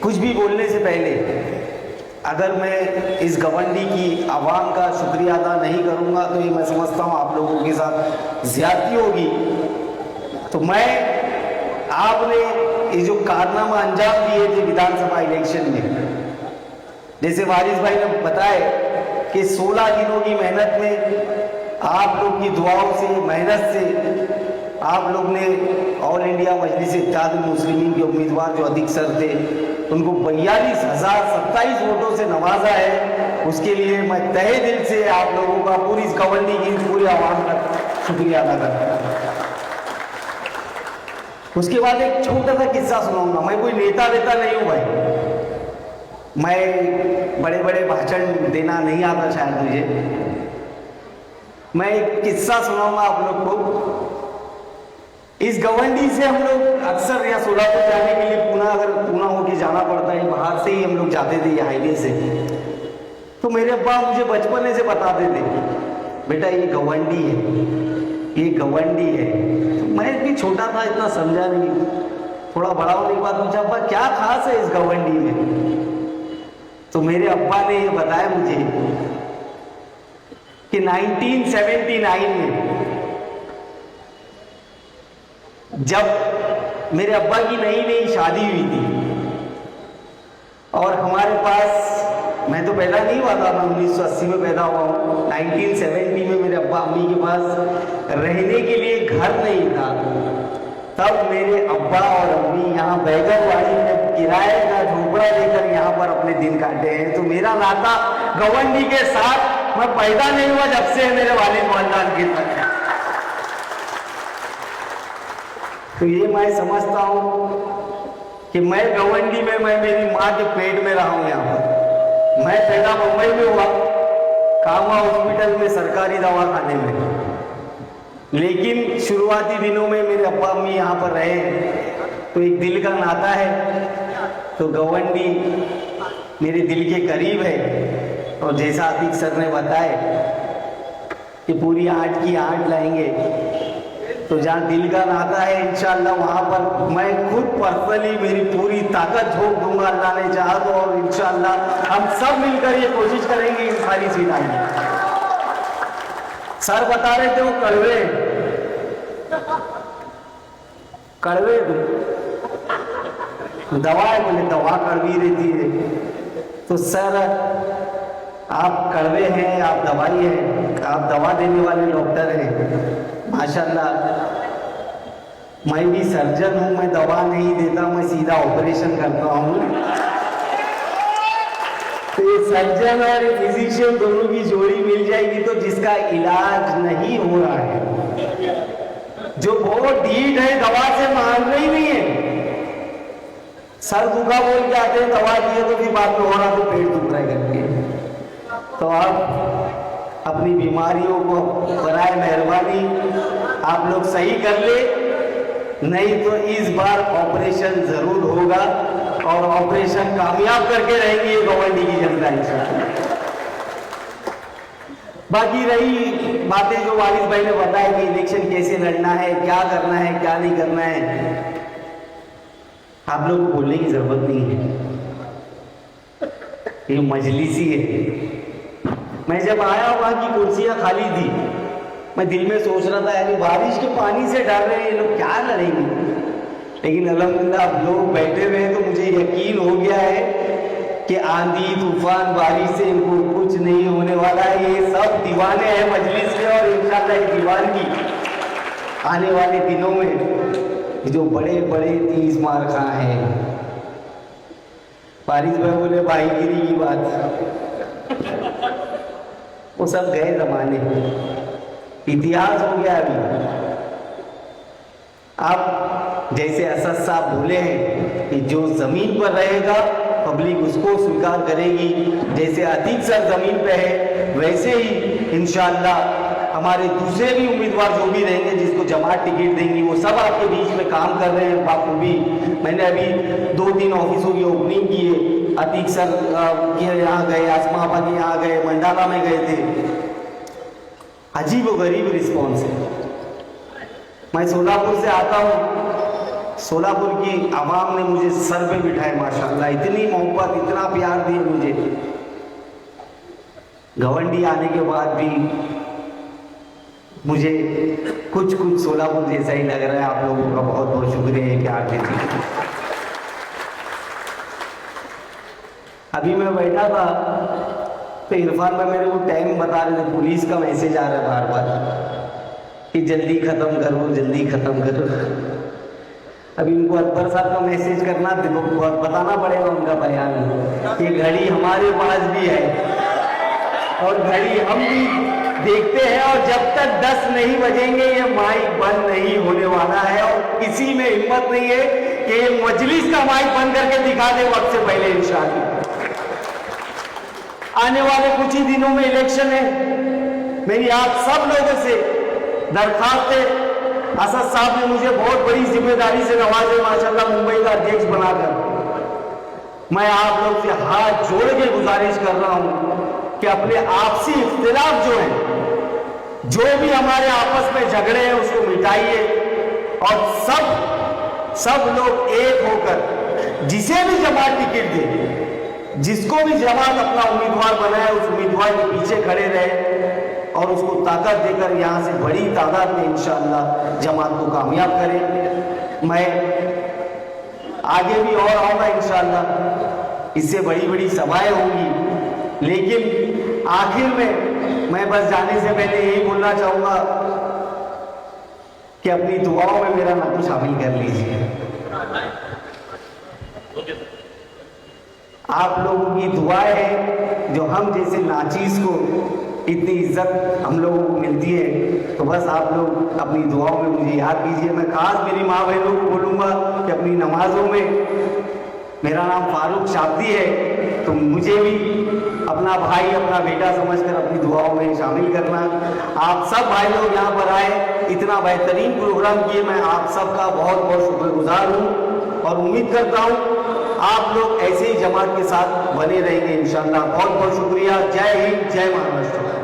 कुछ भी बोलने से पहले अगर मैं इस गवंडी की आवाम का शुक्रिया अदा नहीं करूंगा तो ये मैं समझता हूँ आप लोगों के साथ ज्यादती होगी। तो मैं आपने ये जो कारनामा अंजाम दिए थे विधानसभा इलेक्शन में, जैसे वारिस भाई ने बताया कि 16 दिनों की मेहनत में आप लोग की दुआओं से, मेहनत से आप लोग ने ऑल इंडिया मजलिस इत्तेहादुल मुस्लिमीन के उम्मीदवार जो अदीक सर थे उनको 42,027 वोटों से नवाजा है। उसके लिए मैं तहे दिल से आप लोगों का, पूरी इस गवंडी की पूरी आवाम का शुक्रिया अदा करता हूँ। उसके बाद एक छोटा सा किस्सा सुनाऊंगा। मैं कोई नेता वेता नहीं हूँ भाई, मैं बड़े बड़े भाषण देना नहीं आता शायद मुझे। मैं एक किस्सा सुनाऊंगा आप लोग को। इस गवंडी से हम लोग अक्सर या सोलापुर जाने के लिए अगर पूना होके जाना पड़ता है, बाहर से ही हम लोग जाते थे ये हाईवे से। तो मेरे अब्बा मुझे बचपन से बताते थे, बेटा ये गवंडी है, ये गवंडी है। तो मैं भी छोटा था, इतना समझा नहीं। थोड़ा बड़ा होने के बाद पूछा, अब्बा क्या खास है इस गवंडी में? तो मेरे अब्बा ने ये बताया मुझे कि 1979 में जब मेरे अब्बा की नई नई शादी हुई थी और हमारे पास, मैं तो पैदा नहीं हुआ था, मैं 1980 में पैदा हुआ हूँ। 1970 में मेरे अब्बा अम्मी के पास रहने के लिए घर नहीं था। तब मेरे अब्बा और अम्मी यहाँ बैगरवाड़ी में किराए का झोपड़ा लेकर यहाँ पर अपने दिन काटे हैं। तो मेरा नाता गवंडी के साथ, मैं पैदा नहीं हुआ जब से मेरे वालिद वालिदान के तक। तो ये मैं समझता हूँ कि मैं गवंडी में, मैं मेरी माँ के पेट में रहा हूँ। यहाँ पर मैं पैदा मुंबई में हुआ, कामा हॉस्पिटल में, सरकारी दवाखाने में। लेकिन शुरुआती दिनों में मेरे अब्बा अम्मी यहाँ पर रहे, तो एक दिल का नाता है। तो गवंडी मेरे दिल के करीब है। और जैसा अतीक सर ने बताया कि पूरी 8 की 8 लाएंगे, तो जहाँ दिल का नाता है इंशाअल्लाह वहाँ पर मैं खुद पर्सनली मेरी पूरी ताकत झोंक दूंगा, अल्लाह ने चाहा तो। और इंशाअल्लाह हम सब मिलकर ये कोशिश करेंगे इन सारी सीट आएंगे। सर बता रहे थे वो कड़वे कड़वे दवा है, बोले दवा कड़वी रहती है। तो सर आप कड़वे हैं, आप दवाई हैं, आप दवा देने वाले डॉक्टर हैं माशाल्लाह। मैं भी सर्जन हूं, मैं दवा नहीं देता, मैं सीधा ऑपरेशन करता हूं। तो ये सर्जन और फिजिशियन दोनों की जोड़ी मिल जाएगी तो जिसका इलाज नहीं हो रहा है, जो बहुत ढीठ है, दवा से मान रही नहीं है, सर दुखा बोल के आते हैं, दवा दिए तो फिर बाद में हो रहा तो पेट दुख रहा है करके। तो आप अपनी बीमारियों को बराए मेहरबानी आप लोग सही कर ले, नहीं तो इस बार ऑपरेशन जरूर होगा और ऑपरेशन कामयाब करके रहेंगी ये गवंडी की जनता इंशाअल्लाह। बाकी रही बातें जो वारिस भाई ने बताया कि इलेक्शन कैसे लड़ना है, क्या करना है, क्या नहीं करना है, आप लोग को बोलने की जरूरत नहीं है। ये मजलिसी है। मैं जब आया वहां की कुर्सियां खाली थी, मैं दिल में सोच रहा था यार बारिश के पानी से डर रहे हैं ये लोग, क्या लड़ेंगे। लेकिन अल्हम्दुलिल्लाह अब लोग बैठे हुए हैं तो मुझे यकीन हो गया है कि आंधी तूफान बारिश से इनको कुछ नहीं होने वाला है। ये सब दीवाने हैं मजलिस के और इंशाअल्लाह ये दीवानगी आने वाले दिनों में जो बड़े बड़े 30 मार खा हैं। वारिस भाई बोले भाईगिरी की बात, वो सब गए जमाने, इतिहास हो गया। अभी आप जैसे असद साहब बोले हैं कि जो जमीन पर रहेगा पब्लिक उसको स्वीकार करेगी, जैसे अतीक सर जमीन पे है वैसे ही इंशाअल्लाह हमारे दूसरे भी उम्मीदवार जो भी रहेंगे जिसको जमात टिकट देंगी वो सब आपके बीच में काम कर रहे हैं बाखूबी। मैंने अभी 2-3 ऑफिसों की ओपनिंग की है। अतीक सर के यहाँ गए, आसमा आपा के यहाँ गए, मंडाला में गए थे। अजीब व गरीब रिस्पॉन्स है। मैं सोलापुर से आता हूँ सोलापुर की आवाम ने मुझे सर पे बिठाए माशाल्लाह, इतनी मोहब्बत, इतना प्यार दिए मुझे। घवंडी आने के बाद भी मुझे कुछ सोलापुर जैसा ही लग रहा है। आप लोगों का बहुत बहुत शुक्रिया है प्यार के लिए। अभी मैं बैठा था तो इरफान भाई मेरे को टाइम बता रहे थे, पुलिस का मैसेज आ रहा है बार बार कि जल्दी खत्म करो, जल्दी खत्म करो। अभी उनको अकबर साहब का मैसेज करना, बताना पड़ेगा उनका बयान। ये घड़ी हमारे पास भी है और घड़ी हम भी देखते हैं, और जब तक 10 नहीं बजेंगे ये माइक बंद नहीं होने वाला है। और किसी में हिम्मत नहीं है कि ये मजलिस का माइक बंद करके दिखा दे वक्त से पहले इंशाअल्लाह। आने वाले कुछ ही दिनों में इलेक्शन है। मेरी आप सब लोगों से दरखास्त है, असद साहब ने मुझे बहुत बड़ी जिम्मेदारी से नवाजे माशाल्लाह मुंबई का अध्यक्ष बनाकर। मैं आप लोग से हाथ जोड़ के गुजारिश कर रहा हूं कि अपने आपसी इख्तिलाफ जो है, जो भी हमारे आपस में झगड़े हैं उसको मिटाइए और सब लोग एक होकर जिसे भी जमात टिकट दे, जिसको भी जमात अपना उम्मीदवार बनाए उस उम्मीदवार के पीछे खड़े रहे और उसको ताकत देकर यहां से बड़ी तादाद में इंशाअल्लाह जमात को कामयाब करें। मैं आगे भी और आऊंगा इंशाअल्लाह, इससे बड़ी बड़ी सभाएं होंगी, लेकिन आखिर में मैं बस जाने से पहले यही बोलना चाहूंगा कि अपनी दुआओं में मेरा नाम शामिल कर लीजिए। आप लोगों की दुआएं हैं जो हम जैसे नाचीज को इतनी इज्जत हम लोगों को मिलती है, तो बस आप लोग अपनी दुआओं में मुझे याद कीजिए। मैं खास मेरी माँ बहनों को बोलूँगा कि अपनी नमाजों में, मेरा नाम फारूक शाब्दी है, तो मुझे भी अपना भाई अपना बेटा समझकर अपनी दुआओं में शामिल करना। आप सब भाई लोग यहाँ पर आए, इतना बेहतरीन प्रोग्राम किए, मैं आप सबका बहुत बहुत शुक्रगुजार हूँ और उम्मीद करता हूँ आप लोग ऐसे ही जमात के साथ बने रहेंगे इंशाअल्लाह। बहुत बहुत शुक्रिया। जय हिंद, जय महाराष्ट्र।